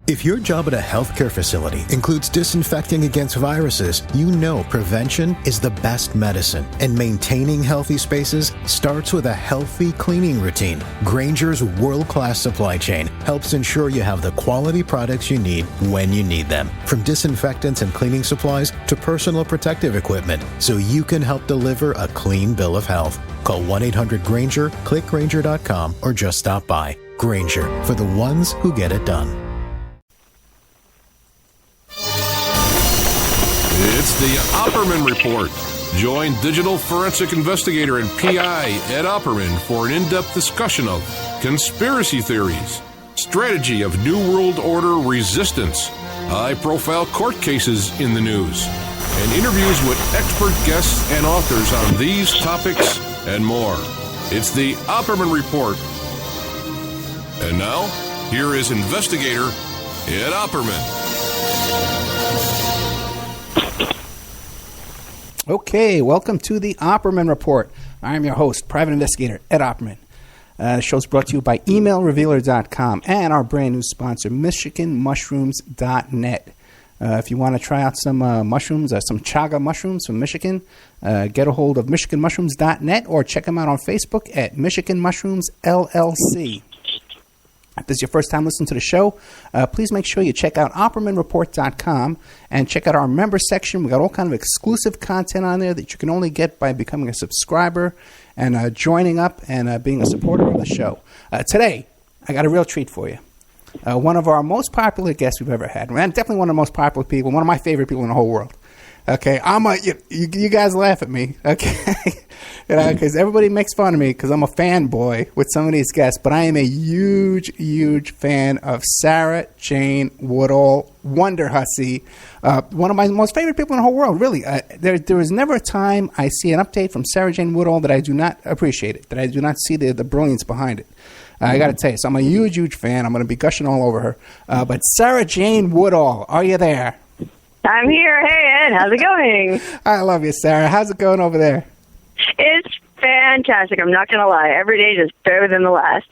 If your job at a healthcare facility includes disinfecting against viruses, you know prevention is the best medicine. And maintaining healthy spaces starts with a healthy cleaning routine. Grainger's world-class supply chain helps ensure you have the quality products you need when you need them. From disinfectants and cleaning supplies to personal protective equipment, so you can help deliver a clean bill of health. Call 1-800-GRAINGER, click Grainger.com, or just stop by. Grainger, for the ones who get it done. It's the Opperman Report. Join digital forensic investigator and PI Ed Opperman for an in-depth discussion of conspiracy theories, strategy of New World Order resistance, high-profile court cases in the news, and interviews with expert guests and authors on these topics and more. It's the Opperman Report. And now, here is investigator Ed Opperman. Okay, welcome to the Opperman Report. I'm your host, Private Investigator Ed Opperman. The show's brought to you by emailrevealer.com and our brand new sponsor, MichiganMushrooms.net. If you want to try out some mushrooms, some chaga mushrooms from Michigan, get a hold of MichiganMushrooms.net or check them out on Facebook at Michigan Mushrooms LLC. If this is your first time listening to the show, please make sure you check out OppermanReport.com and check out our member section. We got all kind of exclusive content on there that you can only get by becoming a subscriber and joining up and being a supporter of the show. Today, I got a real treat for you. One of our most popular guests we've ever had, and definitely one of the most popular people, one of my favorite people in the whole world. Okay, you guys laugh at me, okay? Because everybody makes fun of me because I'm a fanboy with some of these guests, but I am a huge, huge fan of Sarah Jane Woodall, Wonderhussy, one of my most favorite people in the whole world, really. There is never a time I see an update from Sarah Jane Woodall that I do not appreciate it, that I do not see the brilliance behind it. I got to tell you, so I'm a huge, huge fan. I'm going to be gushing all over her. But Sarah Jane Woodall, are you there? I'm here. Hey, Ed. How's it going? I love you, Sarah. How's it going over there? It's fantastic. I'm not going to lie. Every day is better than the last.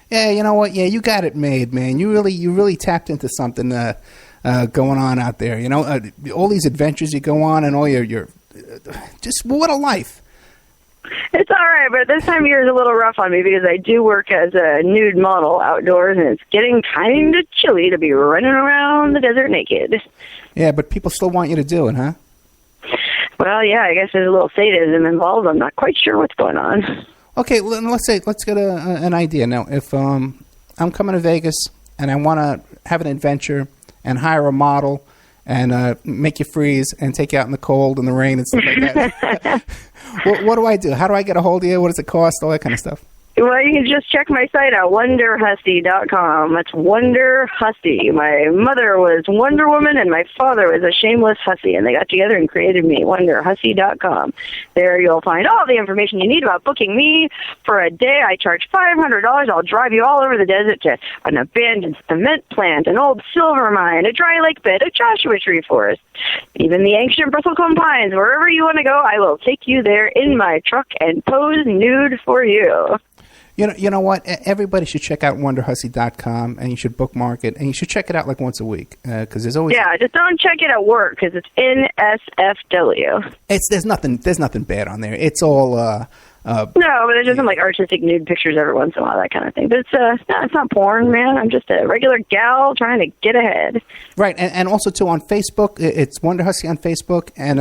Yeah, you know what? Yeah, you got it made, man. You really tapped into something going on out there. You know, all these adventures you go on and all your just what a life. It's all right, but this time of year is a little rough on me because I do work as a nude model outdoors, and it's getting kind of chilly to be running around the desert naked. Yeah, but people still want you to do it, huh? Well, yeah, I guess there's a little sadism involved. I'm not quite sure what's going on. Okay, let's get an idea now. If I'm coming to Vegas and I want to have an adventure and hire a model and make you freeze and take you out in the cold and the rain and stuff like that, what do I do? How do I get a hold of you? What does it cost? All that kind of stuff. Well, you can just check my site out, Wonderhussy.com. That's Wonderhussy. My mother was Wonder Woman, and my father was a shameless hussy, and they got together and created me, Wonderhussy.com. There you'll find all the information you need about booking me for a day. I charge $500. I'll drive you all over the desert to an abandoned cement plant, an old silver mine, a dry lake bed, a Joshua Tree forest, even the ancient bristlecone pines. Wherever you want to go, I will take you there in my truck and pose nude for you. You know what? Everybody should check out Wonderhussy.com, and you should bookmark it, and you should check it out like once a week because there's always just don't check it at work because it's NSFW. There's nothing bad on there. It's all no, but there's just some like artistic nude pictures every once in a while, that kind of thing. But it's not porn, man. I'm just a regular gal trying to get ahead. Right, and also too on Facebook, it's Wonderhussy on Facebook, and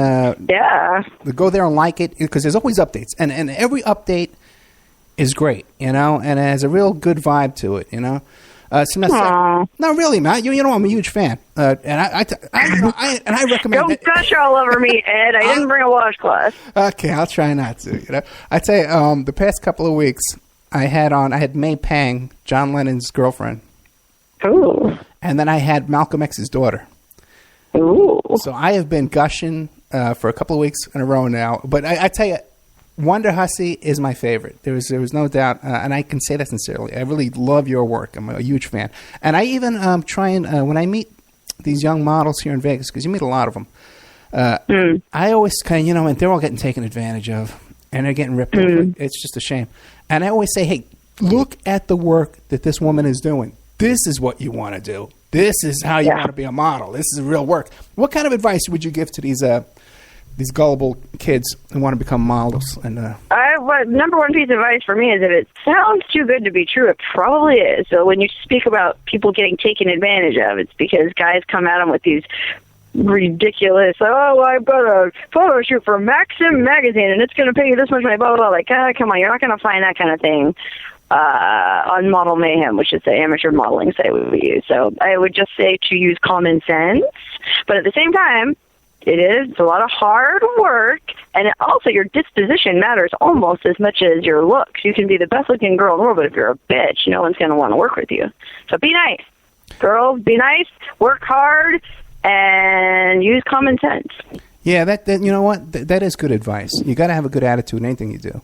go there and like it because there's always updates, and every update is great, you know, and it has a real good vibe to it, you know. No, really, man. You know, I'm a huge fan, and I recommend. Don't gush all over me, Ed. I didn't bring a washcloth. Okay, I'll try not to. You know, I tell you, the past couple of weeks, I had May Pang, John Lennon's girlfriend. Ooh. And then I had Malcolm X's daughter. Ooh. So I have been gushing for a couple of weeks in a row now. But I tell you, Wonderhussy is my favorite. There was no doubt, and I can say that sincerely. I really love your work. I'm a huge fan. And I even try and, when I meet these young models here in Vegas, because you meet a lot of them, I always kind of, you know, and they're all getting taken advantage of, and they're getting ripped off. It's just a shame. And I always say, hey, look at the work that this woman is doing. This is what you want to do. this is how you want to be a model. This is real work. What kind of advice would you give to these gullible kids who want to become models? And number one piece of advice for me is if it sounds too good to be true, it probably is. So when you speak about people getting taken advantage of, it's because guys come at them with these ridiculous, I've got a photo shoot for Maxim magazine and it's going to pay you this much money, blah, blah, blah. Like, come on, you're not going to find that kind of thing on Model Mayhem, which is the amateur modeling site we use. So I would just say to use common sense, but at the same time, it's a lot of hard work, and also your disposition matters almost as much as your looks. You can be the best-looking girl in the world, but if you're a bitch, no one's going to want to work with you. So be nice. Girls, be nice, work hard, and use common sense. Yeah, that you know what? That is good advice. You got to have a good attitude in anything you do.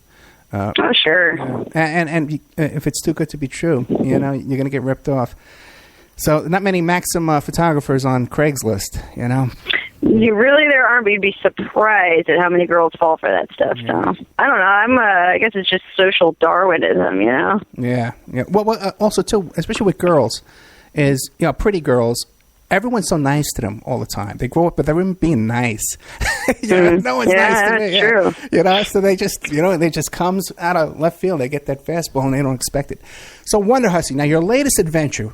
Oh, sure. And if it's too good to be true, you're going to get ripped off. So not many Maxim photographers on Craigslist, There aren't, but you'd be surprised at how many girls fall for that stuff. So I don't know. I guess it's just social Darwinism, Yeah. Well, also too, especially with girls, is pretty girls. Everyone's so nice to them all the time. They grow up with everyone being nice. No one's nice to me. Yeah, that's true. So they just, they just comes out of left field. They get that fastball and they don't expect it. So Wonderhussy, now your latest adventure,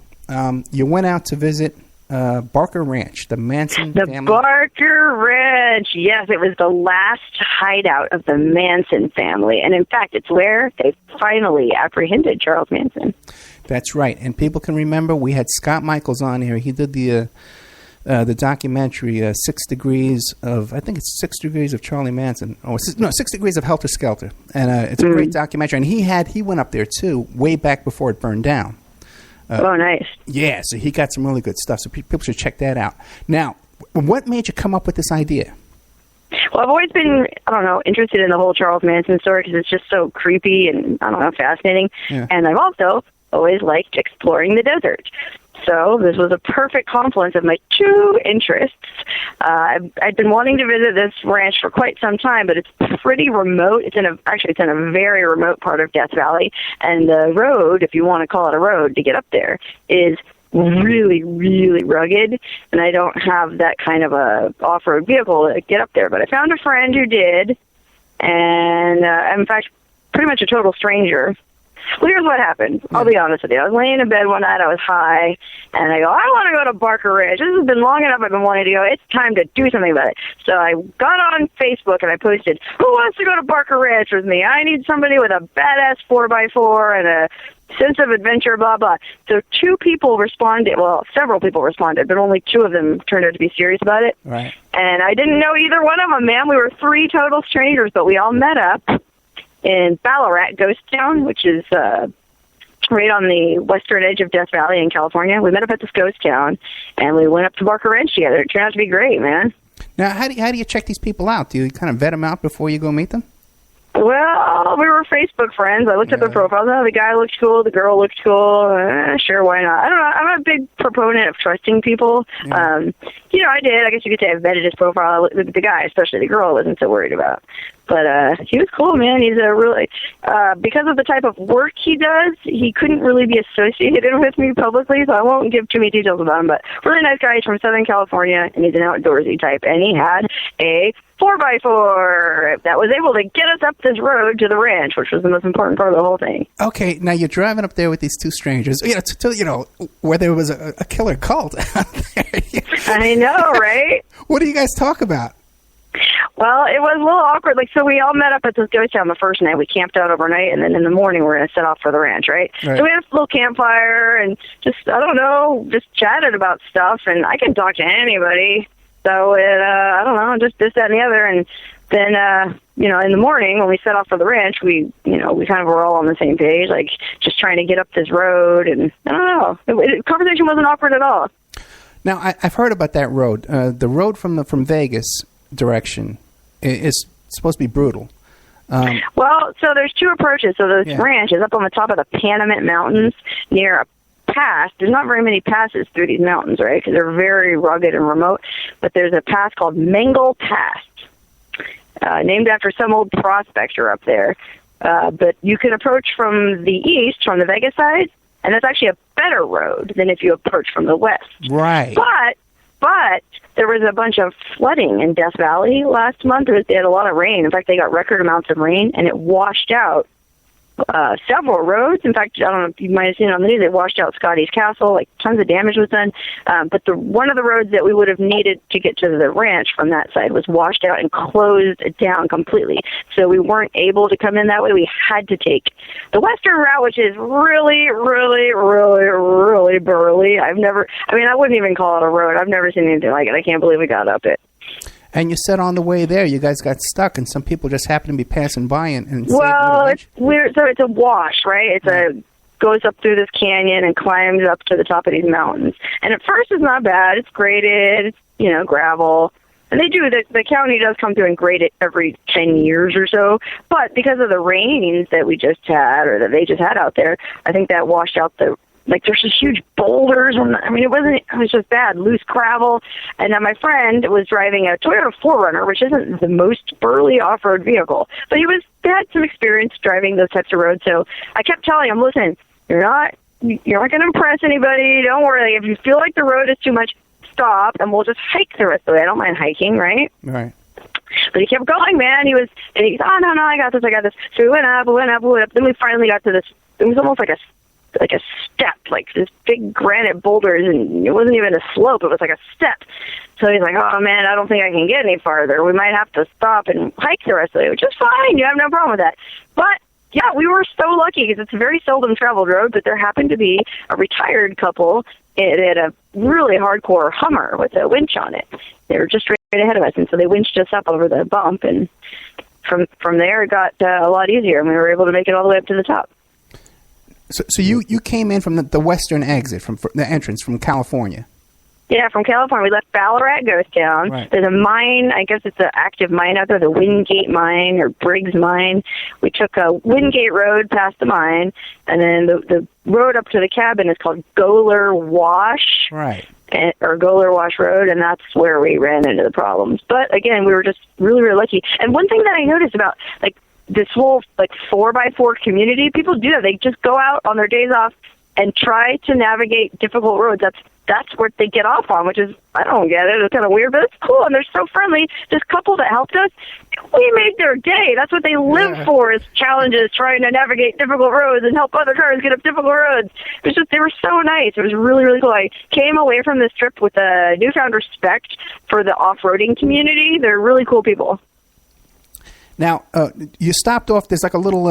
you went out to visit Barker Ranch, the Manson family. The Barker Ranch, yes, it was the last hideout of the Manson family. And in fact, it's where they finally apprehended Charles Manson. That's right. And people can remember we had Scott Michaels on here. He did the documentary 6 Degrees of, I think it's 6 Degrees of Charlie Manson. 6 Degrees of Helter Skelter. And it's a great documentary. And he went up there too, way back before it burned down. Nice. Yeah, so he got some really good stuff. So people should check that out. Now, what made you come up with this idea? Well, I've always been, interested in the whole Charles Manson story because it's just so creepy and, fascinating. Yeah. And I've also always liked exploring the desert. So this was a perfect confluence of my two interests. I'd been wanting to visit this ranch for quite some time, but it's pretty remote. It's in a very remote part of Death Valley, and the road, if you want to call it a road, to get up there is really, really rugged, and I don't have that kind of a off-road vehicle to get up there. But I found a friend who did, and in fact, pretty much a total stranger. Well, here's what happened. I'll be honest with you. I was laying in bed one night. I was high, and I go, I want to go to Barker Ranch. This has been long enough I've been wanting to go. It's time to do something about it. So I got on Facebook, and I posted, who wants to go to Barker Ranch with me? I need somebody with a badass 4x4 and a sense of adventure, blah, blah. So several people responded, but only 2 of them turned out to be serious about it. Right. And I didn't know either one of them, man. We were 3 total strangers, but we all met up in Ballarat Ghost Town, which is right on the western edge of Death Valley in California. We met up at this ghost town, and we went up to Barker Ranch together. It turned out to be great, man. Now, how do you check these people out? Do you kind of vet them out before you go meet them? Well, we were Facebook friends. I looked at their profiles. The guy looked cool. The girl looked cool. Sure, why not? I don't know. I'm a big proponent of trusting people. Yeah. I did. I guess you could say I vetted his profile. The guy, especially the girl, I wasn't so worried about. But he was cool, man. He's a really, because of the type of work he does, he couldn't really be associated with me publicly, so I won't give too many details about him. But really nice guy. He's from Southern California, and he's an outdoorsy type. And he had a 4x4 that was able to get us up this road to the ranch, which was the most important part of the whole thing. Okay, now you're driving up there with these 2 strangers, where there was a killer cult out there. I know, right? What do you guys talk about? Well, it was a little awkward. So we all met up at this ghost town the first night. We camped out overnight, and then in the morning we're going to set off for the ranch, right? So we had a little campfire and just chatted about stuff, and I can talk to anybody. So I don't know, just this, that, and the other. And then, in the morning when we set off for the ranch, we kind of were all on the same page, like just trying to get up this road. And I don't know, the conversation wasn't awkward at all. Now, I've heard about that road. The road from Vegas direction is supposed to be brutal. Well, so there's 2 approaches. So the ranch is up on the top of the Panamint Mountains near a pass. There's not very many passes through these mountains, right? Because they're very rugged and remote. But there's a pass called Mangle Pass, named after some old prospector up there. But you can approach from the east, from the Vegas side, and that's actually a better road than if you approach from the west. Right. But there was a bunch of flooding in Death Valley last month. They had a lot of rain. In fact, they got record amounts of rain, and it washed out several roads. In fact, I don't know if you might have seen it on the news, it washed out Scotty's Castle, like tons of damage was done. But one of the roads that we would have needed to get to the ranch from that side was washed out and closed down completely. So we weren't able to come in that way. We had to take the western route, which is really, really, really, really burly. I wouldn't even call it a road. I've never seen anything like it. I can't believe we got up it. And you said on the way there, you guys got stuck, and some people just happened to be passing by and well, it's weird. So it's a wash, right? Goes up through this canyon and climbs up to the top of these mountains. And at first, it's not bad. It's graded. It's gravel. And they do. The county does come through and grade it every 10 years or so. But because of the rains that we just had, or that they just had out there, I think that washed out there's just huge boulders, and it was just bad, loose gravel. And then my friend was driving a Toyota 4Runner, which isn't the most burly off-road vehicle, but he had some experience driving those types of roads. So I kept telling him, listen, you're not going to impress anybody. Don't worry. If you feel like the road is too much, stop, and we'll just hike the rest of the way. I don't mind hiking, right? Right. But he kept going, man. He said, oh, no, I got this. So we went up. Then we finally got to this. It was almost like a step, like this big granite boulders, and it wasn't even a slope, it was like a step. So he's like, oh man, I don't think I can get any farther. We might have to stop and hike the rest of the way, which is fine. You have no problem with that. But yeah, we were so lucky because it's a very seldom traveled road, but there happened to be a retired couple. It had a really hardcore Hummer with a winch on it. They were just straight ahead of us, and so they winched us up over the bump, and from there it got a lot easier, and we were able to make it all the way up to the top. So you came in from the western exit, from the entrance from California. Yeah, from California. We left Ballarat Ghost Town. Right. There's a mine, I guess it's an active mine out there, the Wingate Mine or Briggs Mine. We took a Wingate Road past the mine, and then the road up to the cabin is called Goler Wash. Right. Or Goler Wash Road, and that's where we ran into the problems. But again, we were just really, really lucky. And one thing that I noticed about, this whole 4x4 community, people do that. They just go out on their days off and try to navigate difficult roads. That's what they get off on, which is, I don't get it. It's kind of weird, but it's cool, and they're so friendly. This couple that helped us, we made their day. That's what they live for, is challenges, trying to navigate difficult roads and help other cars get up difficult roads. It was just, they were so nice. It was really, really cool. I came away from this trip with a newfound respect for the off-roading community. They're really cool people. Now, you stopped off, there's like a little,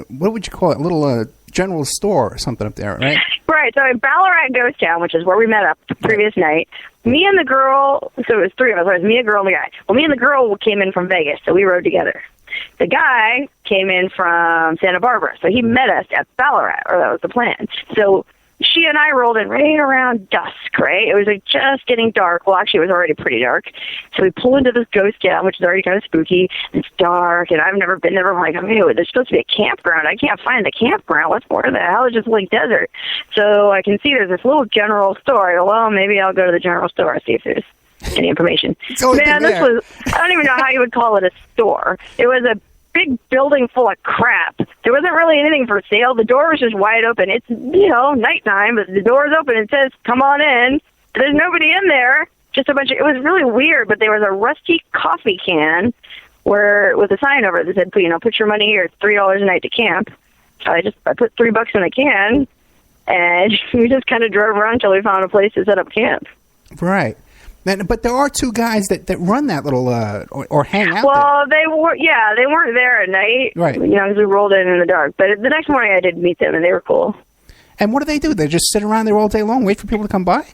what would you call it, a little general store or something up there, right? Right, so in Ballarat Ghost Town, which is where we met up the previous night, me and the girl, so it was three of us, it was me, a girl, and the guy. Well, me and the girl came in from Vegas, so we rode together. The guy came in from Santa Barbara, so he met us at Ballarat, or that was the plan. So she and I rolled in right around dusk, right? It was just getting dark. Well, actually, it was already pretty dark. So we pull into this ghost town, which is already kind of spooky. It's dark, and I've never been there. I'm like, oh, there's supposed to be a campground. I can't find the campground. What's more the hell? It's just like desert. So I can see there's this little general store. Well, maybe I'll go to the general store and see if there's any information. Man, this was, I don't even know how you would call it a store. It was a big building full of crap. There wasn't really anything for sale. The door was just wide open. It's, nighttime, but the door's open. It says, come on in. There's nobody in there. Just a bunch of, it was really weird, but there was a rusty coffee can with a sign over it that said, put your money here. It's $3 a night to camp. So I put $3 in the can, and we just kind of drove around until we found a place to set up camp. Right. But there are two guys that run that little or hang out. Well, they weren't there at night, right? Because we rolled in the dark. But the next morning, I did meet them, and they were cool. And what do? They just sit around there all day long, wait for people to come by?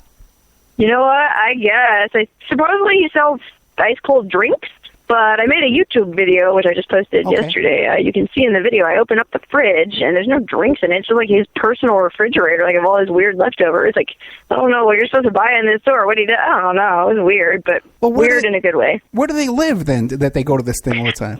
You know what? I guess supposedly he sells ice cold drinks. But I made a YouTube video, which I just posted yesterday. You can see in the video, I open up the fridge, and there's no drinks in it. It's just like his personal refrigerator, like of all his weird leftovers. Like, I don't know what you're supposed to buy in this store. What do you do? I don't know. It was weird, but weird in a good way. Where do they live, then, that they go to this thing all the time?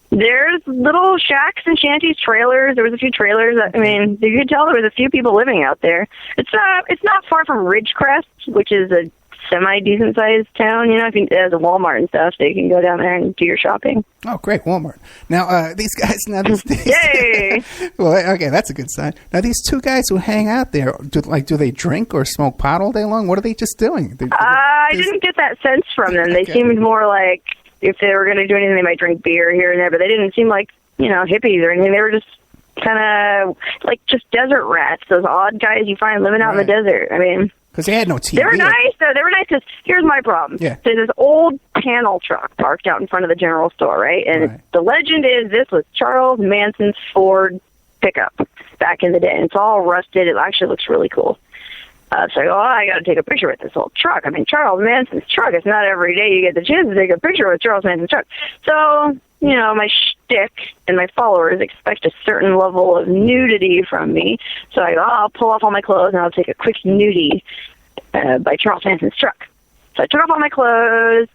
There's little shacks and shanties, trailers. There was a few trailers. You could tell there was a few people living out there. It's not far from Ridgecrest, which is a semi-decent sized town. You know, if there's a Walmart and stuff, so you can go down there and do your shopping. Oh, great, Walmart. Now, these guys, Yay! Well, okay, that's a good sign. Now, these two guys who hang out there, do they drink or smoke pot all day long? What are they just doing? I didn't get that sense from them. They seemed more like if they were going to do anything, they might drink beer here and there, but they didn't seem like, hippies or anything. They were just kind of like just desert rats, those odd guys you find living out in the desert. I mean, because they had no TV. They were nice, though. They were nice because here's my problem. Yeah. There's this old panel truck parked out in front of the general store, right? And the legend is this was Charles Manson's Ford pickup back in the day. And it's all rusted. It actually looks really cool. So I go, I got to take a picture with this old truck. I mean, Charles Manson's truck. It's not every day you get the chance to take a picture with Charles Manson's truck. So, my shtick and my followers expect a certain level of nudity from me. So I go, I'll pull off all my clothes and I'll take a quick nudie by Charles Manson's truck. So I took off all my clothes,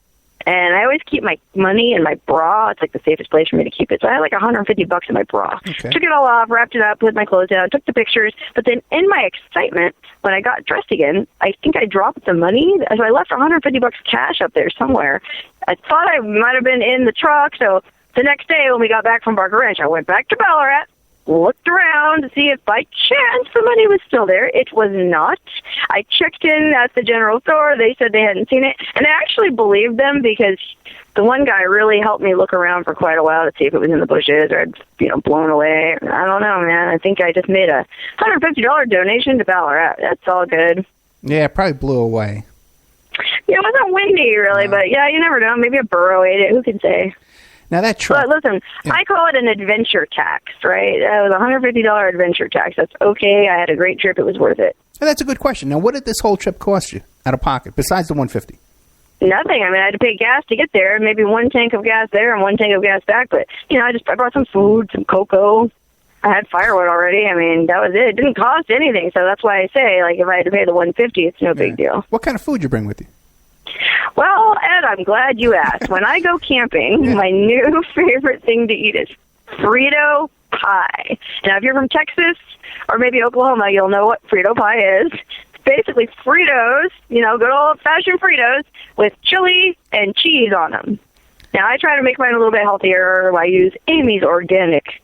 and I always keep my money in my bra. It's like the safest place for me to keep it. So I had like $150 in my bra. Okay. Took it all off, wrapped it up, put my clothes down, took the pictures. But then in my excitement, when I got dressed again, I think I dropped the money. So I left $150 cash up there somewhere. I thought I might have been in the truck. So the next day when we got back from Barker Ranch, I went back to Ballarat, looked around to see if by chance the money was still there. It was not. I checked in at the general store. They said they hadn't seen it. And I actually believed them because the one guy really helped me look around for quite a while to see if it was in the bushes or had, blown away. I don't know, man. I think I just made a $150 donation to Ballarat. That's all good. Yeah, it probably blew away. Yeah, it wasn't windy, really, but yeah, you never know. Maybe a burro ate it. Who can say? Now that truck. But listen, I call it an adventure tax, right? It was a $150 adventure tax. That's okay. I had a great trip. It was worth it. Well, that's a good question. Now, what did this whole trip cost you out of pocket besides the $150? Nothing. I mean, I had to pay gas to get there. Maybe one tank of gas there and one tank of gas back. But I brought some food, some cocoa. I had firewood already. I mean, that was it. It didn't cost anything. So that's why I say, if I had to pay the $150, it's no big deal. What kind of food you bring with you? Well, Ed, I'm glad you asked. When I go camping, my new favorite thing to eat is Frito pie. Now, if you're from Texas or maybe Oklahoma, you'll know what Frito pie is. It's basically Fritos, good old-fashioned Fritos with chili and cheese on them. Now, I try to make mine a little bit healthier. I use Amy's Organic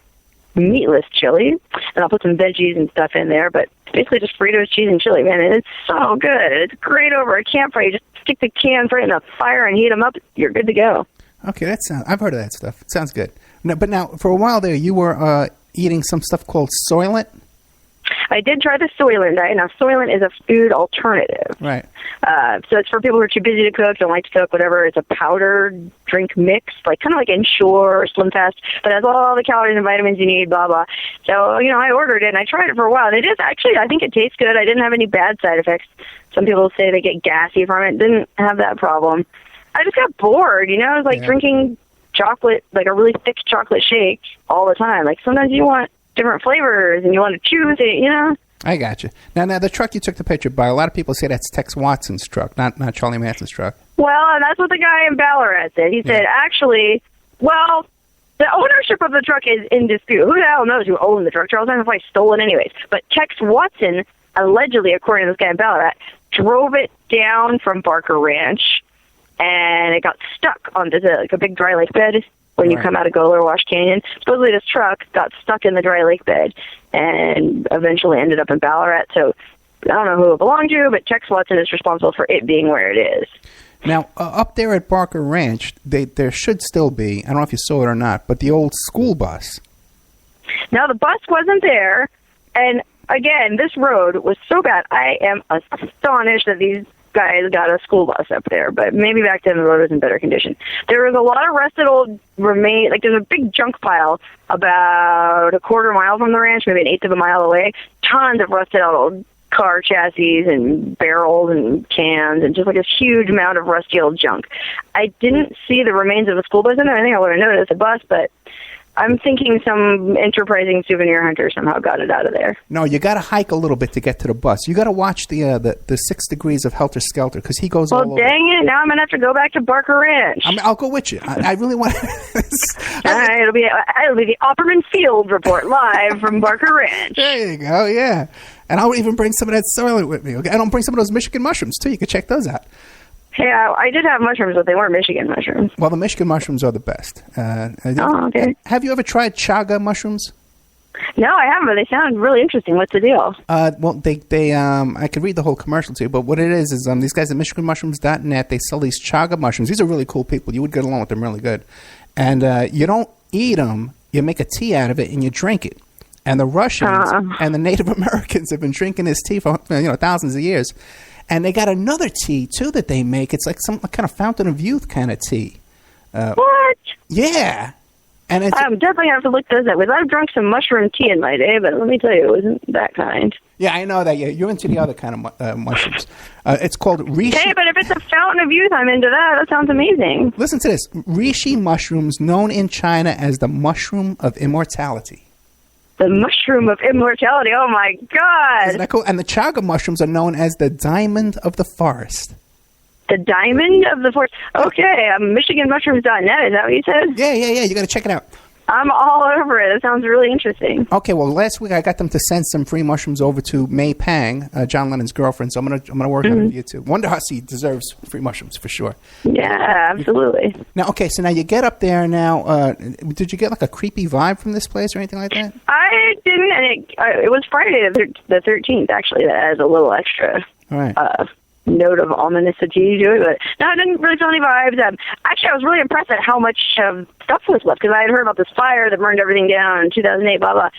meatless chili, and I'll put some veggies and stuff in there, but it's basically just Fritos, cheese, and chili, man, and it's so good. It's great over a campfire. You just stick the cans right in the fire and heat them up. You're good to go. Okay, I've heard of that stuff. It sounds good. But now, for a while there, you were eating some stuff called Soylent? I did try the Soylent diet. Now, Soylent is a food alternative. Right. So it's for people who are too busy to cook, don't like to cook, whatever. It's a powdered drink mix, kind of like Ensure or Slim Fast, but it has all the calories and vitamins you need, blah, blah. So, I ordered it, and I tried it for a while. And it is actually, I think it tastes good. I didn't have any bad side effects. Some people say they get gassy from it. Didn't have that problem. I just got bored, It was like drinking chocolate, like a really thick chocolate shake all the time. Sometimes you want different flavors, and you want to choose it, I got you. Now, the truck you took the picture by, a lot of people say that's Tex Watson's truck, not Charlie Manson's truck. Well, and that's what the guy in Ballarat said. He said, actually, the ownership of the truck is in dispute. Who the hell knows who owned the truck? Charles Manson probably stole it anyways. But Tex Watson, allegedly, according to this guy in Ballarat, drove it down from Barker Ranch, and it got stuck on a big dry lake bed. When you come out of Goler Wash Canyon, supposedly this truck got stuck in the dry lake bed and eventually ended up in Ballarat. So I don't know who it belonged to, but Tex Watson is responsible for it being where it is. Now, up there at Barker Ranch, there should still be, I don't know if you saw it or not, but the old school bus. Now, the bus wasn't there, and again, this road was so bad. I am astonished that these guys got a school bus up there, but maybe back then the road was in better condition. There was a lot of rusted old remain, there's a big junk pile about a quarter mile from the ranch, maybe an eighth of a mile away. Tons of rusted out old car chassis and barrels and cans and just this huge amount of rusty old junk. I didn't see the remains of a school bus in there. I think I would have noticed a bus, but I'm thinking some enterprising souvenir hunter somehow got it out of there. No, you got to hike a little bit to get to the bus. You got to watch the 6 degrees of Helter Skelter because he goes all over. Well, dang it! Now I'm gonna have to go back to Barker Ranch. I'll go with you. I really want. All right, it'll be the Opperman Field Report live from Barker Ranch. There you go. Yeah, and I'll even bring some of that Soylent with me. Okay, and I'll bring some of those Michigan mushrooms too. You can check those out. Hey, I did have mushrooms, but they weren't Michigan mushrooms. Well, the Michigan mushrooms are the best. Okay. Have you ever tried chaga mushrooms? No, I haven't, but they sound really interesting. What's the deal? Well, they I could read the whole commercial to you, but what it is these guys at MichiganMushrooms.net, they sell these chaga mushrooms. These are really cool people. You would get along with them really good. And you don't eat them. You make a tea out of it, and you drink it. And the Russians and the Native Americans have been drinking this tea for thousands of years. And they got another tea, too, that they make. It's like some kind of fountain of youth kind of tea. What? Yeah. And it's, I'm definitely have to look those up, because I've drunk some mushroom tea in my day, but let me tell you, it wasn't that kind. Yeah, I know that. You're into the other kind of mushrooms. It's called reishi. Hey, but if it's a fountain of youth, I'm into that. That sounds amazing. Listen to this. Reishi mushrooms, known in China as the mushroom of immortality. The mushroom of immortality. Oh, my God. Isn't that cool? And the chaga mushrooms are known as the diamond of the forest. The diamond of the forest. Okay, MichiganMushrooms.net. Is that what you said? Yeah. You got to check it out. I'm all over it. It sounds really interesting. Okay, well, last week I got them to send some free mushrooms over to May Pang, John Lennon's girlfriend. So I'm gonna work on it with you too. Wonderhussy deserves free mushrooms for sure. Yeah, absolutely. Now, okay, so now you get up there. Now, did you get like a creepy vibe from this place or anything like that? I didn't, and it was Friday the 13th. Actually, that has a little extra. All right. Note of ominousity to it, but no, I didn't really feel any vibes. Actually, I was really impressed at how much stuff was left, because I had heard about this fire that burned everything down in 2008, blah, blah.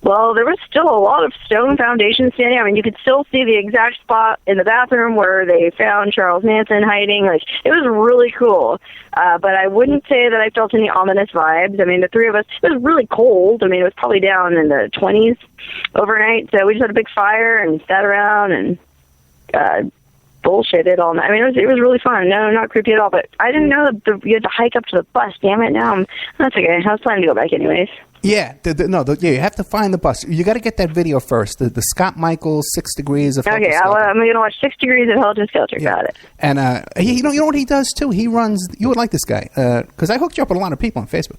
Well, there was still a lot of stone foundations standing. I mean, you could still see the exact spot in the bathroom where they found Charles Manson hiding. Like, it was really cool. But I wouldn't say that I felt any ominous vibes. I mean, the three of us, it was really cold. I mean, it was probably down in the 20s overnight, so we just had a big fire and sat around and bullshitted all night. I mean, it was really fun. No, not creepy at all. But I didn't know that you had to hike up to the bus. Damn it! Now that's okay. I was planning to go back anyways. Yeah, you have to find the bus. You got to get that video first. The Scott Michaels 6 Degrees of Helter Okay, Skelter. I'm going to watch 6 Degrees of Helter Skelter. Yeah. Got it. And you know what he does too? He runs. You would like this guy because I hooked you up with a lot of people on Facebook.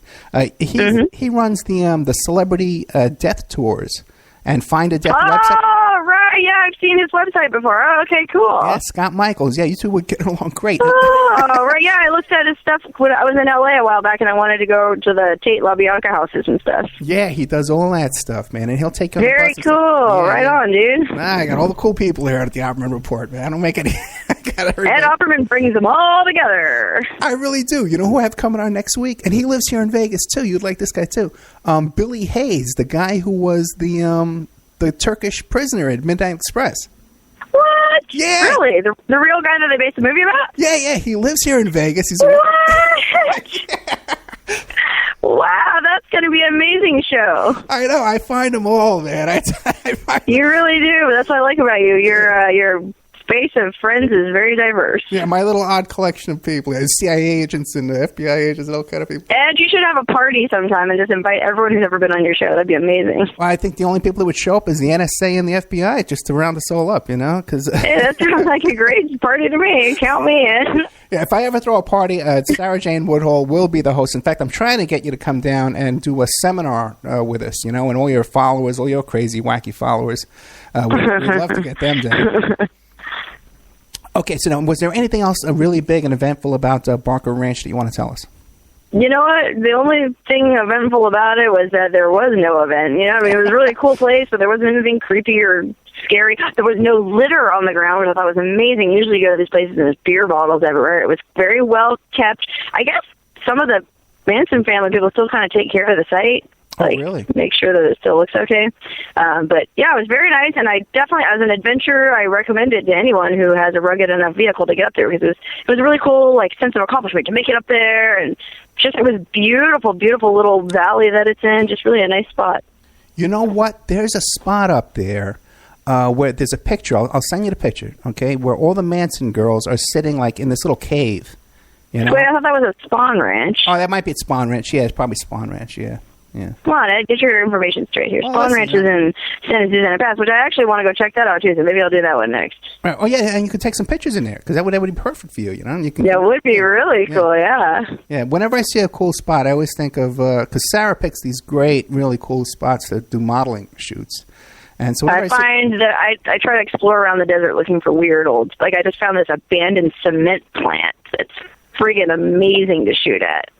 He runs the celebrity death tours and Find a Death website. Oh, right. Yeah, I've seen his website before. Oh, okay, cool. Yeah, Scott Michaels. Yeah, you two would get along great. Oh, right. Yeah, I looked at his stuff when I was in L.A. a while back, and I wanted to go to the Tate LaBianca houses and stuff. Yeah, he does all that stuff, man, and he'll take you on Very the bus. Cool. Right on, dude. I got all the cool people here at the Opperman Report, man. I don't make any... Ed Opperman brings them all together. I really do. You know who I have coming on next week? And he lives here in Vegas, too. You'd like this guy, too. Billy Hayes, the guy who was the Turkish prisoner at Midnight Express. What? Yeah. Really? The real guy that they based the movie about? Yeah. He lives here in Vegas. He's What? Wow, that's going to be an amazing show. I know. I find them all, man. I find you really do. That's what I like about you. Your base of friends is very diverse. Yeah, my little odd collection of people. CIA agents and FBI agents and all kind of people. Ed, you should have a party sometime and just invite everyone who's ever been on your show. That'd be amazing. Well, I think the only people that would show up is the NSA and the FBI, just to round us all up, you know? Hey, that sounds like a great party to me. Count me in. Yeah, if I ever throw a party, Sarah Jane Woodall will be the host. In fact, I'm trying to get you to come down and do a seminar with us, you know, and all your followers, all your crazy, wacky followers. We'd love to get them down. Okay, so now, was there anything else really big and eventful about Barker Ranch that you want to tell us? You know what? The only thing eventful about it was that there was no event. You know, I mean, it was a really cool place, but there wasn't anything creepy or scary. There was no litter on the ground, which I thought was amazing. Usually you go to these places and there's beer bottles everywhere. It was very well kept. I guess some of the Manson family people still kind of take care of the site. Like, really? Make sure that it still looks okay. But, yeah, it was very nice, and I definitely, as an adventurer, I recommend it to anyone who has a rugged enough vehicle to get up there, because it was a really cool, like, sense of accomplishment to make it up there, and just, it was beautiful, beautiful little valley that it's in, just really a nice spot. You know what? There's a spot up there where there's a picture. I'll send you the picture, okay, where all the Manson girls are sitting, like, in this little cave, you know? Wait, I thought that was a Spawn Ranch. Oh, that might be at Spawn Ranch. Yeah, it's probably Spawn Ranch, yeah. Yeah. Come on, Ed, get your information straight here. Well, Spawn Ranch is in San Susanna Pass, which I actually want to go check that out, too, so maybe I'll do that one next. Right. Oh, yeah, and you could take some pictures in there, because that would be perfect for you, you know? You can, yeah, it would be really cool, yeah. Yeah, whenever I see a cool spot, I always think of, because Sarah picks these great, really cool spots to do modeling shoots. And so I find that I try to explore around the desert looking for weird old, like I just found this abandoned cement plant that's friggin' amazing to shoot at.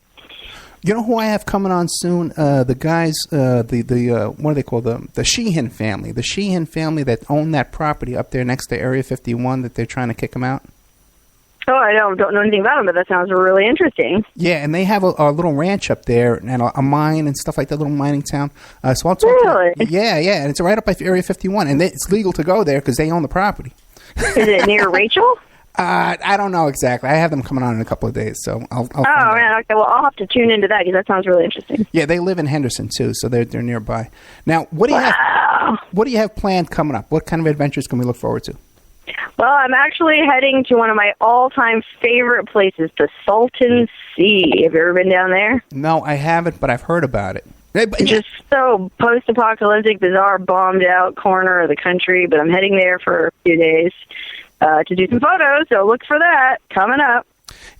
You know who I have coming on soon? The guys, what do they call them? The Sheehan family. The Sheehan family that own that property up there next to Area 51 that they're trying to kick them out. Oh, I don't know anything about them, but that sounds really interesting. Yeah, and they have a little ranch up there and a mine and stuff like that, little mining town. So I'll talk really? to you. Yeah, and it's right up by Area 51, and it's legal to go there because they own the property. Is it near Rachel? I don't know exactly. I have them coming on in a couple of days, so I'll man, okay. Well, I'll have to tune into that because that sounds really interesting. Yeah, they live in Henderson too, so they're nearby. Now, what do you have? What do you have planned coming up? What kind of adventures can we look forward to? Well, I'm actually heading to one of my all-time favorite places, the Salton Sea. Have you ever been down there? No, I haven't, but I've heard about it. Just so post-apocalyptic, bizarre, bombed-out corner of the country, but I'm heading there for a few days to do some photos, so look for that coming up.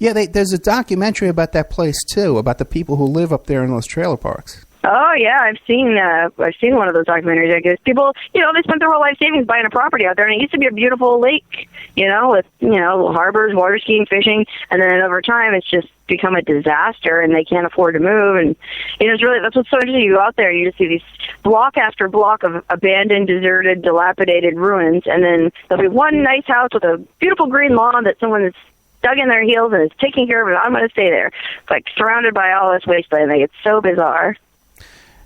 Yeah, there's a documentary about that place, too, about the people who live up there in those trailer parks. Oh yeah, I've seen one of those documentaries. I guess people, they spent their whole life savings buying a property out there, and it used to be a beautiful lake, with harbors, water skiing, fishing, and then over time it's just become a disaster, and they can't afford to move. And that's what's so interesting. You go out there, you just see these block after block of abandoned, deserted, dilapidated ruins, and then there'll be one nice house with a beautiful green lawn that someone has dug in their heels and is taking care of it. I'm going to stay there, like surrounded by all this wasteland. Like, it's so bizarre.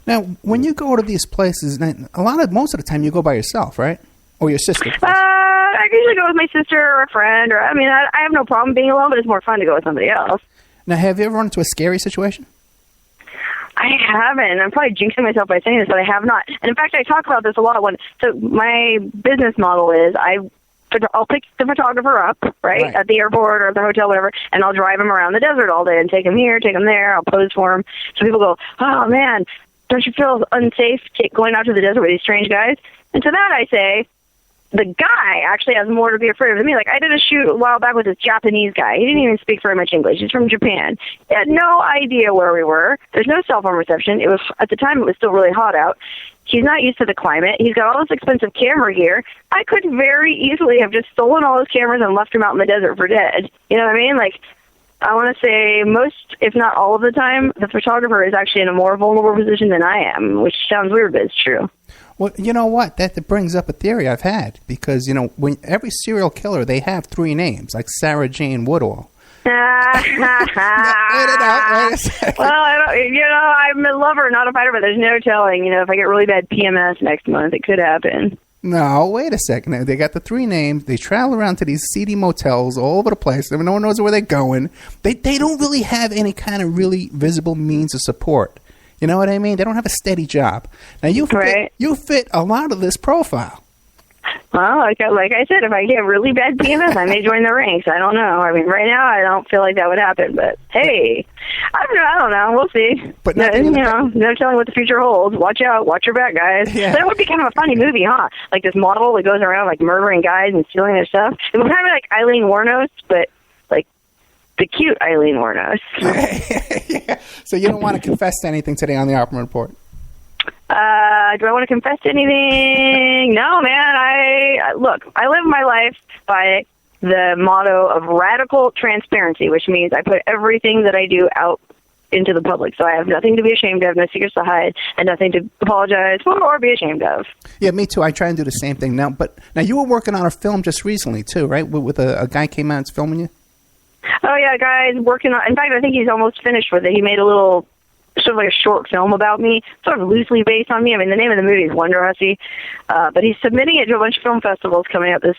Now, when you go to these places, most of the time you go by yourself, right? Or your sister? I usually go with my sister or a friend, or I have no problem being alone, but it's more fun to go with somebody else. Now, have you ever run into a scary situation? I haven't. I'm probably jinxing myself by saying this, but I have not. And in fact, I talk about this a lot. So my business model is I'll pick the photographer up, right, at the airport or at the hotel, whatever, and I'll drive him around the desert all day and take him here, take him there. I'll pose for him. So people go, oh, man, don't you feel unsafe going out to the desert with these strange guys? And to that I say, the guy actually has more to be afraid of than me. Like, I did a shoot a while back with this Japanese guy. He didn't even speak very much English. He's from Japan. He had no idea where we were. There's no cell phone reception. At the time, it was still really hot out. He's not used to the climate. He's got all this expensive camera gear. I could very easily have just stolen all those cameras and left him out in the desert for dead. You know what I mean? Like, I want to say most, if not all of the time, the photographer is actually in a more vulnerable position than I am, which sounds weird, but it's true. Well, you know what? That brings up a theory I've had, because, when every serial killer, they have 3 names, like Sarah Jane Woodall. Wait a second. Well, I'm a lover, not a fighter, but there's no telling. If I get really bad PMS next month, it could happen. No, wait a second. They got the 3 names. They travel around to these seedy motels all over the place. No one knows where they're going. They don't really have any kind of really visible means of support. You know what I mean? They don't have a steady job. Now, you fit a lot of this profile. Well, like I said, if I get really bad PMS, I may join the ranks. I don't know. Right now, I don't feel like that would happen. But, hey, I don't know. We'll see. But no telling what the future holds. Watch out. Watch your back, guys. Yeah. That would be kind of a funny movie, huh? Like this model that goes around, like, murdering guys and stealing their stuff. It would kind of like Eileen Wuornos, but, like, the cute Eileen Wuornos. Yeah. So you don't want to confess to anything today on the Opera Report? Do I want to confess to anything? No, man. I live my life by the motto of radical transparency, which means I put everything that I do out into the public. So I have nothing to be ashamed of, no secrets to hide, and nothing to apologize for or be ashamed of. Yeah, me too. I try and do the same thing now. But now you were working on a film just recently too, right? With a guy came out and filming you. Oh yeah, guy's working on. In fact, I think he's almost finished with it. He made a little, sort of like a short film about me, sort of loosely based on me. The name of the movie is Wonderhussy, but he's submitting it to a bunch of film festivals coming up this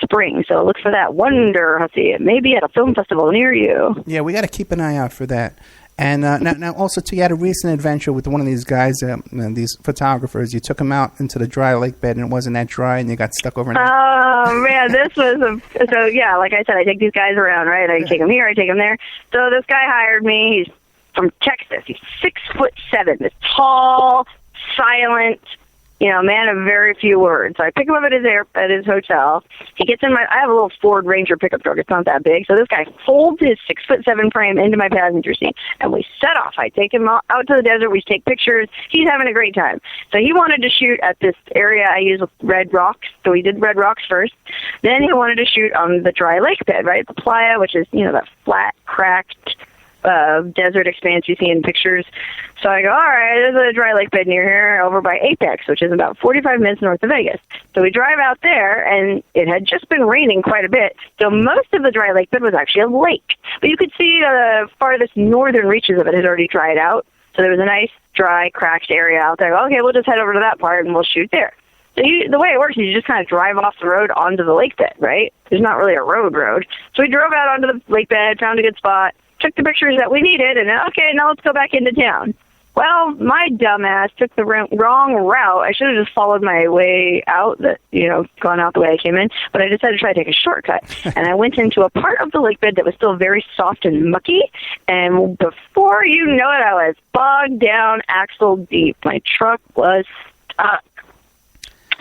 spring. So look for that, Wonderhussy. It may be at a film festival near you. Yeah, we got to keep an eye out for that. And now also, too, you had a recent adventure with one of these guys, these photographers. You took him out into the dry lake bed, and it wasn't that dry, and you got stuck overnight. Oh, man, this was so, yeah, like I said, I take these guys around, right? I take them here, I take them there. So this guy hired me. He's from Texas. He's 6'7", this tall, silent, a man of very few words. So I pick him up at his hotel. He gets in I have a little Ford Ranger pickup truck. It's not that big. So this guy folds his 6'7" frame into my passenger seat, and we set off. I take him out to the desert. We take pictures. He's having a great time. So he wanted to shoot at this area I use with red rocks. So we did red rocks first. Then he wanted to shoot on the dry lake bed, right? The playa, which is, that flat, cracked desert expanse you see in pictures. So I go, all right, there's a dry lake bed near here over by Apex, which is about 45 minutes north of Vegas. So we drive out there, and it had just been raining quite a bit, so most of the dry lake bed was actually a lake. But you could see the farthest northern reaches of it had already dried out, so there was a nice, dry, cracked area out there. Okay, we'll just head over to that part, and we'll shoot there. So the way it works is you just kind of drive off the road onto the lake bed, right? There's not really a road. So we drove out onto the lake bed, found a good spot, took the pictures that we needed, and okay, now let's go back into town. Well, my dumbass took the wrong route. I should have just followed my way out, gone out the way I came in, but I decided to try to take a shortcut. And I went into a part of the lake bed that was still very soft and mucky, and before you know it, I was bogged down axle deep. My truck was stuck.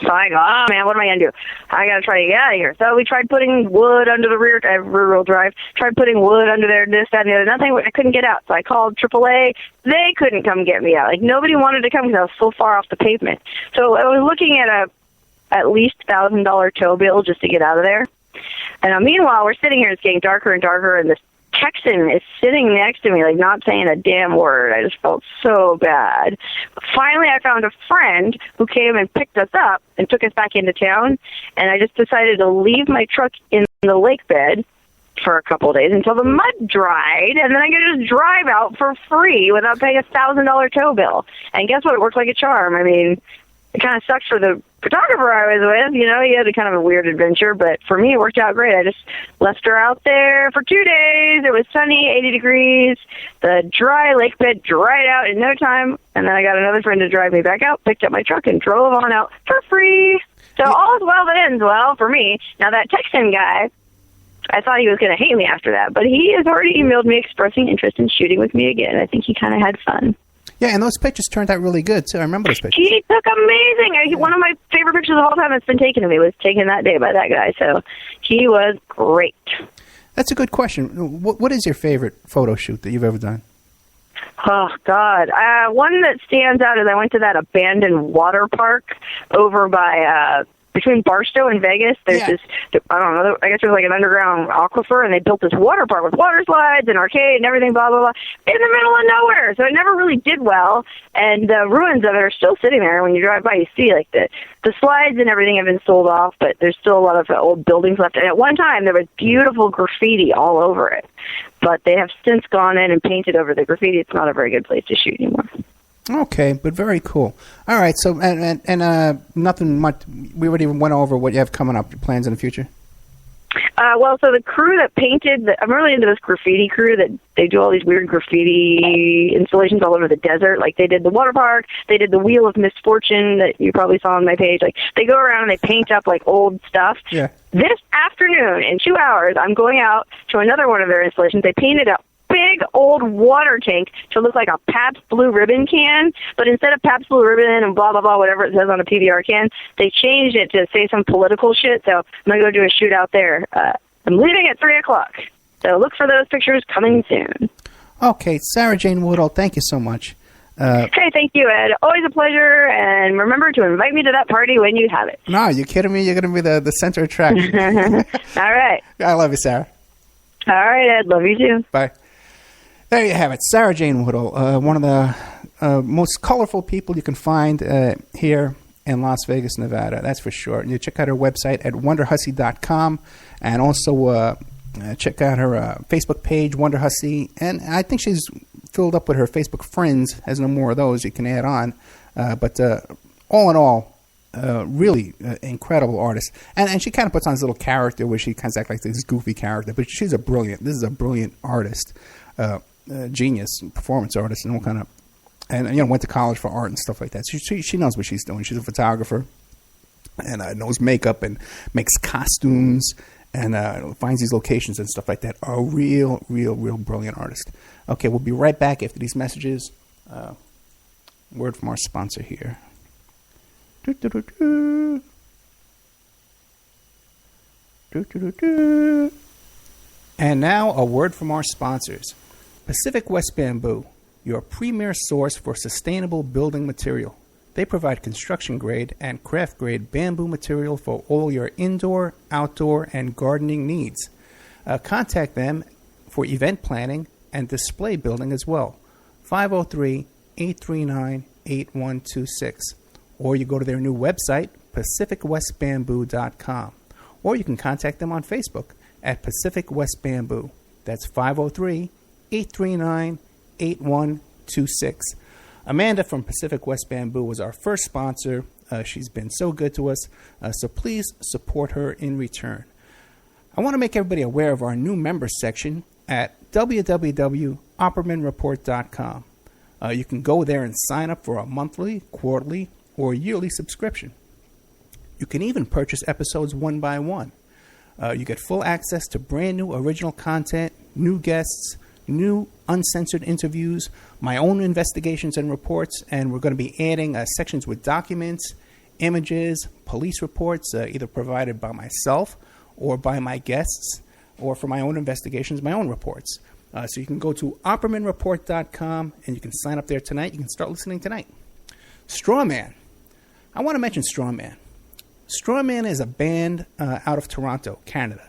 So I go, oh, man, what am I going to do? I got to try to get out of here. So we tried putting wood under the rear-wheel drive, tried putting wood under there, this, that, and the other. Nothing, I couldn't get out. So I called AAA. They couldn't come get me out. Like, nobody wanted to come because I was so far off the pavement. So I was looking at at least $1,000 tow bill just to get out of there. And meanwhile, we're sitting here. It's getting darker and darker, and this Texan is sitting next to me, like, not saying a damn word. I just felt so bad. Finally, I found a friend who came and picked us up and took us back into town, and I just decided to leave my truck in the lake bed for a couple of days until the mud dried, and then I could just drive out for free without paying a $1,000 tow bill. And guess what? It worked like a charm. I mean, it kind of sucks for the photographer I was with. He had a kind of a weird adventure, but for me, it worked out great. I just left her out there for 2 days. It was sunny, 80 degrees. The dry lake bed dried out in no time, and then I got another friend to drive me back out, picked up my truck, and drove on out for free. So all is well that ends well for me. Now, that Texan guy, I thought he was going to hate me after that, but he has already emailed me expressing interest in shooting with me again. I think he kind of had fun. Yeah, and those pictures turned out really good, too. I remember those pictures. He took amazing. One of my favorite pictures of all time that's been taken of me was taken that day by that guy. So he was great. That's a good question. What is your favorite photo shoot that you've ever done? Oh, God. One that stands out is I went to that abandoned water park over by between Barstow and Vegas. There's this, I don't know, I guess there's like an underground aquifer, and they built this water park with water slides and arcade and everything, blah, blah, blah, in the middle of nowhere. So it never really did well, and the ruins of it are still sitting there. When you drive by, you see like the slides and everything have been sold off, but there's still a lot of old buildings left. And at one time, there was beautiful graffiti all over it, but they have since gone in and painted over the graffiti. It's not a very good place to shoot anymore. Okay, but very cool. All right, so and nothing much. We already went over what you have coming up. Your plans in the future. Well, so the crew that painted, I'm really into this graffiti crew that they do all these weird graffiti installations all over the desert. Like they did the water park, they did the Wheel of Misfortune that you probably saw on my page. Like they go around and they paint up like old stuff. Yeah. This afternoon, in 2 hours, I'm going out to another one of their installations. They painted up big old water tank to look like a Pabst Blue Ribbon can, but instead of Pabst Blue Ribbon and blah, blah, blah, whatever it says on a PBR can, they changed it to say some political shit, so I'm going to go do a shoot out there. I'm leaving at 3 o'clock, so look for those pictures coming soon. Okay, Sarah Jane Woodall, thank you so much. Hey, thank you, Ed. Always a pleasure, and remember to invite me to that party when you have it. No, you kidding me? You're going to be the center attraction. All right. I love you, Sarah. All right, Ed. Love you too. Bye. There you have it, Sarah Jane Woodall, one of the most colorful people you can find here in Las Vegas, Nevada. That's for sure. You check out her website at wonderhussy.com, and also check out her Facebook page, Wonderhussy. And I think she's filled up with her Facebook friends. Has no more of those you can add on. But all in all, really incredible artist. And she kind of puts on this little character where she kind of acts like this goofy character. But this is a brilliant artist. Genius performance artist and all kind of, and went to college for art and stuff like that. She knows what she's doing. She's a photographer and knows makeup and makes costumes and finds these locations and stuff like that. A real brilliant artist. Okay, we'll be right back after these messages. Word from our sponsor here. Do-do-do-do. Do-do-do-do. And now a word from our sponsors. Pacific West Bamboo, your premier source for sustainable building material. They provide construction-grade and craft-grade bamboo material for all your indoor, outdoor, and gardening needs. Contact them for event planning and display building as well. 503-839-8126. Or you go to their new website, pacificwestbamboo.com. Or you can contact them on Facebook at Pacific West Bamboo. That's 503-839-8126. Amanda from Pacific West Bamboo was our first sponsor. She's been so good to us, so please support her in return. I want to make everybody aware of our new members section at www.oppermanreport.com. You can go there and sign up for a monthly, quarterly, or yearly subscription. You can even purchase episodes one by one. You get full access to brand new original content, new guests, new uncensored interviews, my own investigations and reports, and we're going to be adding sections with documents, images, police reports, either provided by myself or by my guests, or for my own investigations, my own reports. So you can go to oppermanreport.com and you can sign up there tonight. You can start listening tonight. Strawman. I want to mention Strawman. Strawman is a band out of Toronto, Canada.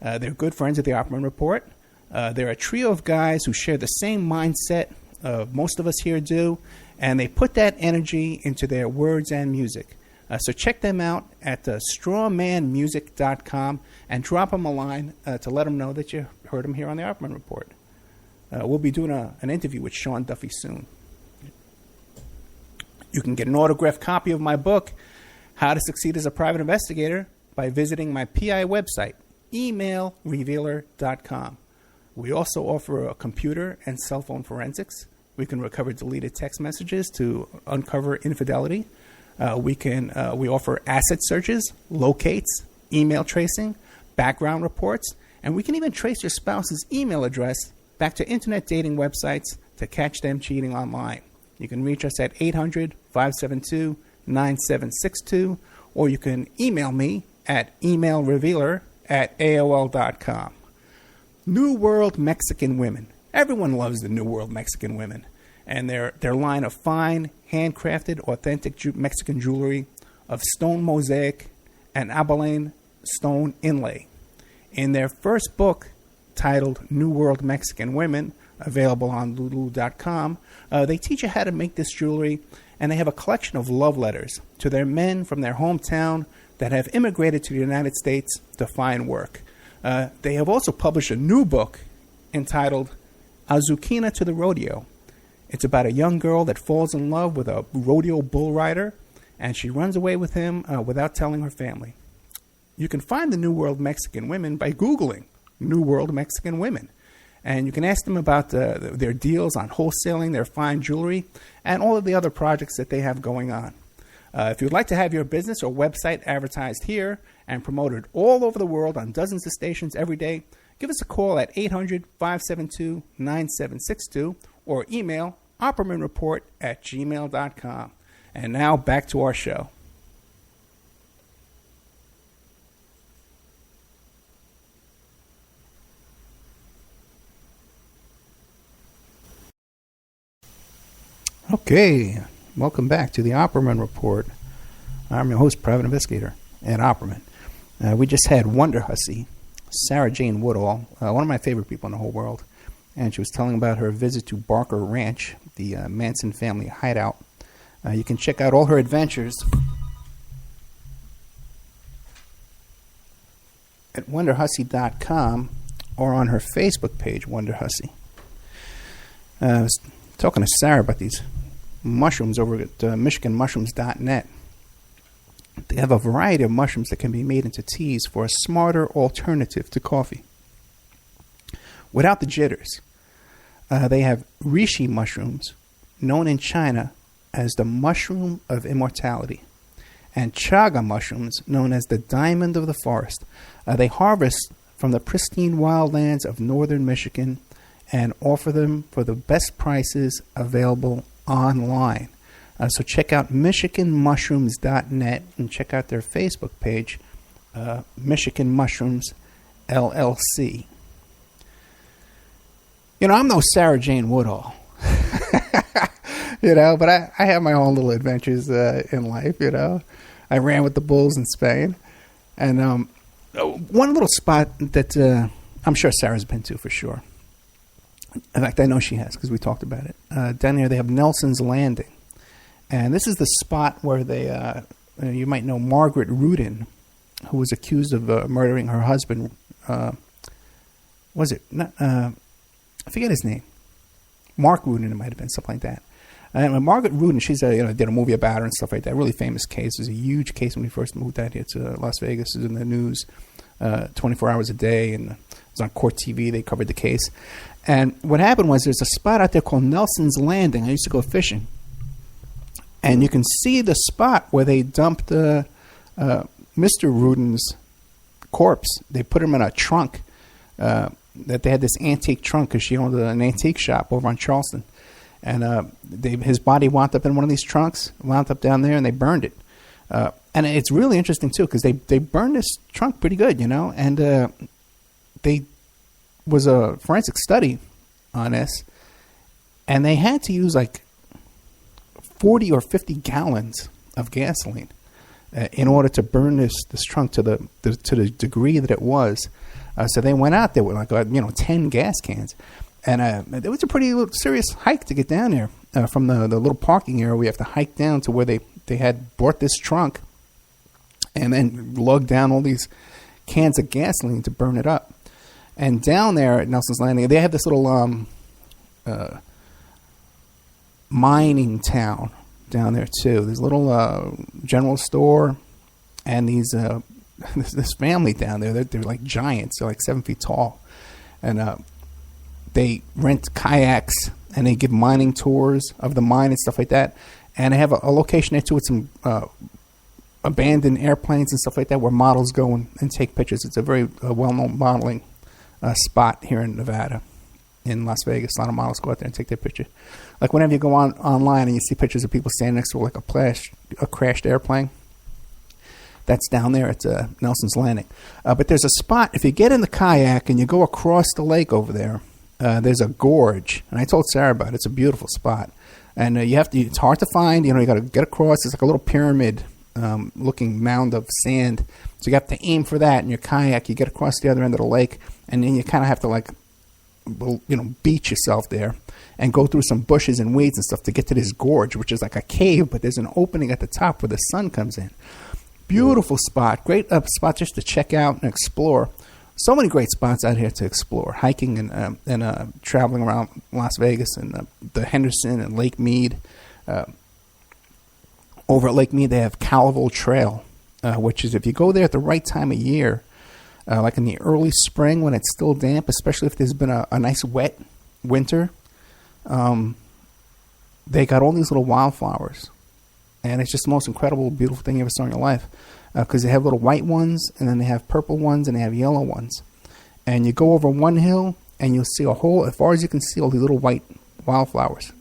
They're good friends of the Opperman Report. They're a trio of guys who share the same mindset most of us here do, and they put that energy into their words and music. So check them out at strawmanmusic.com and drop them a line to let them know that you heard them here on the Opperman Report. We'll be doing an interview with Sean Duffy soon. You can get an autographed copy of my book, How to Succeed as a Private Investigator, by visiting my PI website, emailrevealer.com. We also offer a computer and cell phone forensics. We can recover deleted text messages to uncover infidelity. We offer asset searches, locates, email tracing, background reports, and we can even trace your spouse's email address back to internet dating websites to catch them cheating online. You can reach us at 800-572-9762, or you can email me at emailrevealer@aol.com. New World Mexican Women. Everyone loves the New World Mexican Women, and their line of fine, handcrafted, authentic Mexican jewelry of stone mosaic and abalone stone inlay. In their first book, titled New World Mexican Women, available on lulu.com, they teach you how to make this jewelry, and they have a collection of love letters to their men from their hometown that have immigrated to the United States to find work. They have also published a new book entitled Azuquina to the Rodeo. It's about a young girl that falls in love with a rodeo bull rider, and she runs away with him without telling her family. You can find the New World Mexican Women by Googling New World Mexican Women. And you can ask them about their deals on wholesaling their fine jewelry and all of the other projects that they have going on. If you'd like to have your business or website advertised here and promoted all over the world on dozens of stations every day, give us a call at 800-572-9762 or email oppermanreport@gmail.com. And now back to our show. Okay, welcome back to the Opperman Report. I'm your host, Private Investigator Ed Opperman. We just had Wonderhussy, Sarah Jane Woodall, one of my favorite people in the whole world, and she was telling about her visit to Barker Ranch, the Manson family hideout. You can check out all her adventures at wonderhussy.com or on her Facebook page, Wonderhussy. I was talking to Sarah about these mushrooms over at michiganmushrooms.net. They have a variety of mushrooms that can be made into teas for a smarter alternative to coffee without the jitters. They have reishi mushrooms, known in China as the mushroom of immortality, and chaga mushrooms, known as the diamond of the forest. They harvest from the pristine wildlands of northern Michigan and offer them for the best prices available online. So check out MichiganMushrooms.net and check out their Facebook page, Michigan Mushrooms LLC. I'm no Sarah Jane Woodall, but I have my own little adventures in life, I ran with the bulls in Spain. And one little spot that I'm sure Sarah's been to for sure. In fact, I know she has because we talked about it. Down there they have Nelson's Landing. And this is the spot where they, you might know Margaret Rudin, who was accused of murdering her husband. Was it? I forget his name. Mark Rudin, it might have been, something like that. And Margaret Rudin, she's did a movie about her and stuff like that. Really famous case. It was a huge case when we first moved out here to Las Vegas. It was in the news 24 hours a day, and it was on Court TV. They covered the case. And what happened was there's a spot out there called Nelson's Landing. I used to go fishing. And you can see the spot where they dumped Mr. Rudin's corpse. They put him in a trunk. That they had this antique trunk because she owned an antique shop over on Charleston. And his body wound up in one of these trunks, wound up down there, and they burned it. And it's really interesting, too, because they burned this trunk pretty good, And they was a forensic study on this, and they had to use like 40 or 50 gallons of gasoline in order to burn this trunk to the degree that it was. So they went out there with like 10 gas cans, and it was a pretty serious hike to get down there from the little parking area. We have to hike down to where they had brought this trunk, and then lug down all these cans of gasoline to burn it up. And down there at Nelson's Landing, they have this little mining town down there too. There's a little general store, and these this family down there. They're like giants. They're like 7 feet tall, and they rent kayaks and they give mining tours of the mine and stuff like that. And they have a location there too with some abandoned airplanes and stuff like that where models go and take pictures. It's a very well-known modeling spot here in Nevada, in Las Vegas. A lot of models go out there and take their picture. Like whenever you go online and you see pictures of people standing next to like a crashed airplane, that's down there at Nelson's Landing. But there's a spot, if you get in the kayak and you go across the lake over there, there's a gorge. And I told Sarah about it. It's a beautiful spot. And it's hard to find. You got to get across. It's like a little pyramid looking mound of sand. So you have to aim for that in your kayak. You get across the other end of the lake, and then you kind of have to beach yourself there and go through some bushes and weeds and stuff to get to this gorge, which is like a cave, but there's an opening at the top where the sun comes in. Beautiful spot. Great spot just to check out and explore. So many great spots out here to explore. Hiking and traveling around Las Vegas and the Henderson and Lake Mead. Over at Lake Mead, they have Calvo Trail, which is if you go there at the right time of year, like in the early spring when it's still damp, especially if there's been a nice wet winter, they got all these little wildflowers. And it's just the most incredible, beautiful thing you ever saw in your life. Because they have little white ones, and then they have purple ones, and they have yellow ones. And you go over one hill, and you'll see as far as you can see, all these little white wildflowers.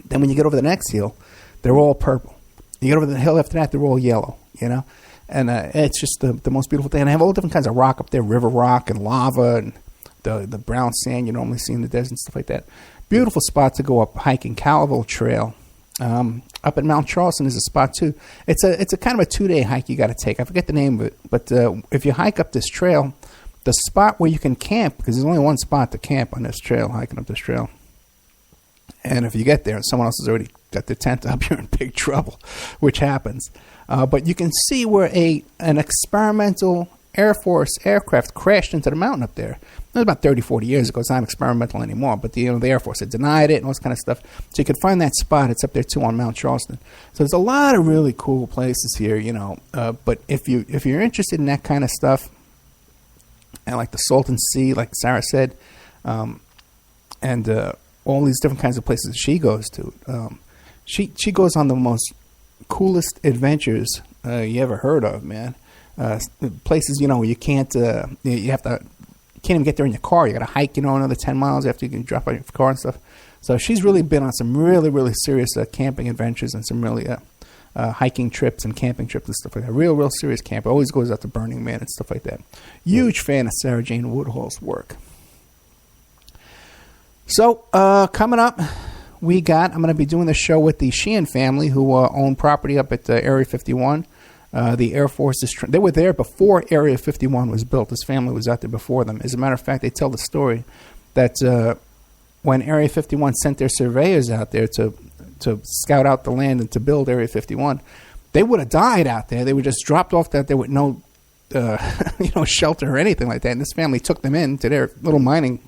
Then when you get over the next hill, they're all purple. You get over the hill after that, they're all yellow, And it's just the most beautiful thing. And I have all different kinds of rock up there, river rock and lava and the brown sand you normally see in the desert and stuff like that. Beautiful spot to go up hiking, Calvo Trail. Up at Mount Charleston is a spot too. It's a kind of a 2-day hike you got to take. I forget the name of it, but if you hike up this trail, the spot where you can camp, because there's only one spot to camp on this trail, hiking up this trail. And if you get there and someone else has already got their tent up, you're in big trouble, which happens. But you can see where an experimental Air Force aircraft crashed into the mountain up there. It was about 30, 40 years ago. It's not experimental anymore, but the Air Force had denied it and all this kind of stuff. So you could find that spot. It's up there too on Mount Charleston. So there's a lot of really cool places here, But if you're interested in that kind of stuff, and like the Salton Sea, like Sarah said, and all these different kinds of places she goes to, she goes on the most coolest adventures you ever heard of, man. Places where you can't can't even get there in your car. You got to hike, another 10 miles after you can drop out your car and stuff. So she's really been on some really, really serious camping adventures and some really hiking trips and camping trips and stuff like that. Real serious camper. Always goes out to Burning Man and stuff like that. Huge fan of Sarah Jane Woodall's work. So coming up, I'm going to be doing the show with the Sheehan family who own property up at Area 51. The Air Force they were there before Area 51 was built. This family was out there before them. As a matter of fact, they tell the story that when Area 51 sent their surveyors out there to scout out the land and to build Area 51, they would have died out there. They were just dropped off out there with no shelter or anything like that. And this family took them in to their little mining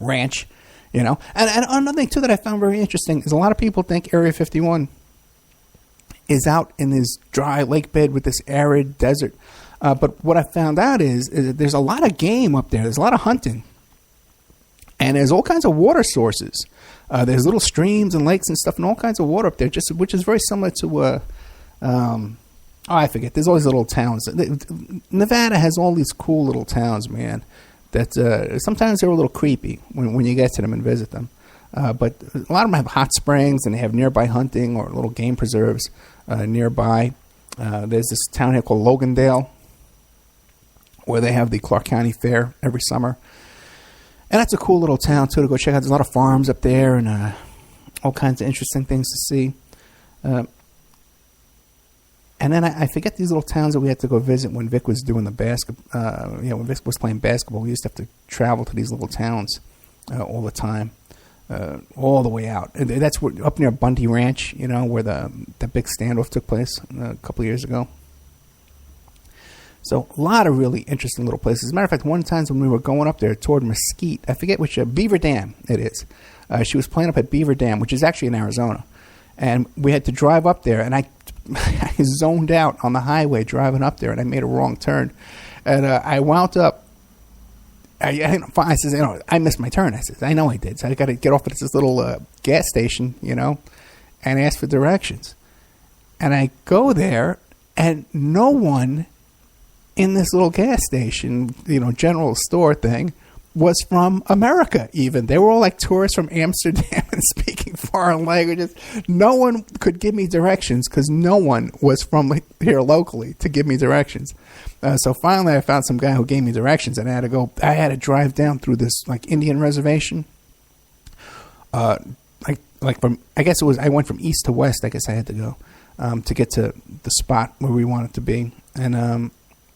ranch, And another thing, too, that I found very interesting is a lot of people think Area 51 is out in this dry lake bed with this arid desert. But what I found out is that there's a lot of game up there. There's a lot of hunting. And there's all kinds of water sources. There's little streams and lakes and stuff and all kinds of water up there, which is very similar to, I forget. There's all these little towns. Nevada has all these cool little towns, man, that sometimes they're a little creepy when you get to them and visit them. But a lot of them have hot springs, and they have nearby hunting or little game preserves nearby. There's this town here called Logandale, where they have the Clark County Fair every summer. And that's a cool little town, too, to go check out. There's a lot of farms up there and all kinds of interesting things to see. And then I forget these little towns that we had to go visit when Vic was doing the basketball. When Vic was playing basketball, we used to have to travel to these little towns all the time, all the way out. And that's up near Bundy Ranch, where the big standoff took place a couple of years ago. So a lot of really interesting little places. As a matter of fact, one time when we were going up there toward Mesquite, I forget which, Beaver Dam it is. She was playing up at Beaver Dam, which is actually in Arizona. And we had to drive up there, and I zoned out on the highway driving up there, and I made a wrong turn. And I wound up, I said, I missed my turn. I said, I know I did. So I got to get off at this little gas station, and ask for directions. And I go there, and no one in this little gas station, general store thing, was from America even. They were all like tourists from Amsterdam and speaking foreign languages. No one could give me directions because no one was from here locally to give me directions. So finally I found some guy who gave me directions, and I had to drive down through this like Indian reservation. I went from east to west, I guess I had to go to get to the spot where we wanted to be. And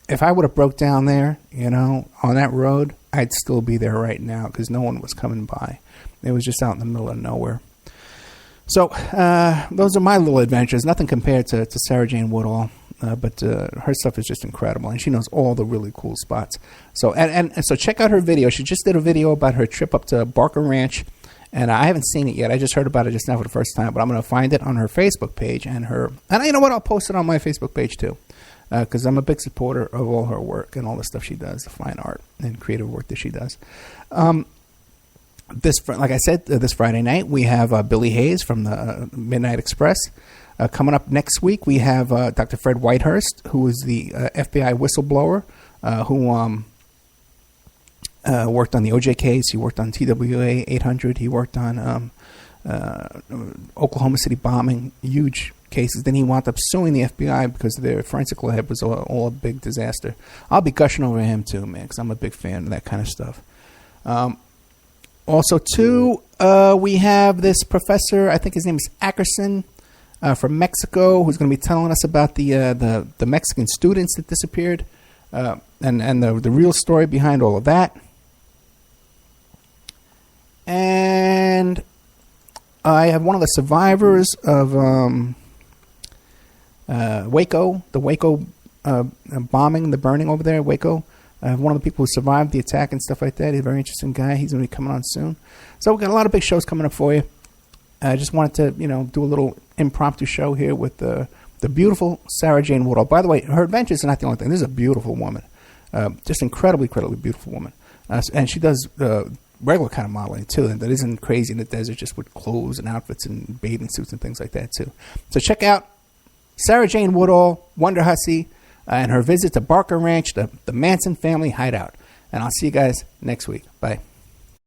if I would have broke down there, on that road, I'd still be there right now because no one was coming by. It was just out in the middle of nowhere. So those are my little adventures. Nothing compared to Sarah Jane Woodall, but her stuff is just incredible, and she knows all the really cool spots. So and so check out her video. She just did a video about her trip up to Barker Ranch, and I haven't seen it yet. I just heard about it just now for the first time, but I'm going to find it on her Facebook page and you know what? I'll post it on my Facebook page too. Because I'm a big supporter of all her work and all the stuff she does, the fine art and creative work that she does. Like I said, this Friday night, we have Billy Hayes from the Midnight Express. Coming up next week, we have Dr. Fred Whitehurst, who is the FBI whistleblower, who worked on the OJ case. He worked on TWA 800. He worked on Oklahoma City bombing, huge cases. Then he wound up suing the FBI because their forensic lab was all a big disaster. I'll be gushing over him too, man, because I'm a big fan of that kind of stuff. Also, too, we have this professor, I think his name is Ackerson, from Mexico, who's going to be telling us about the Mexican students that disappeared and the real story behind all of that. And I have one of the survivors of Waco, the Waco bombing, the burning over there, Waco. One of the people who survived the attack and stuff like that. He's a very interesting guy. He's going to be coming on soon. So we've got a lot of big shows coming up for you. I just wanted to, do a little impromptu show here with the beautiful Sarah Jane Woodall. By the way, her adventures are not the only thing. This is a beautiful woman. Just incredibly beautiful woman. And she does regular kind of modeling, too. And that isn't crazy in the desert, just with clothes and outfits and bathing suits and things like that, too. So check out Sarah Jane Woodall, Wonderhussy, and her visit to Barker Ranch, the Manson family hideout. And I'll see you guys next week. Bye.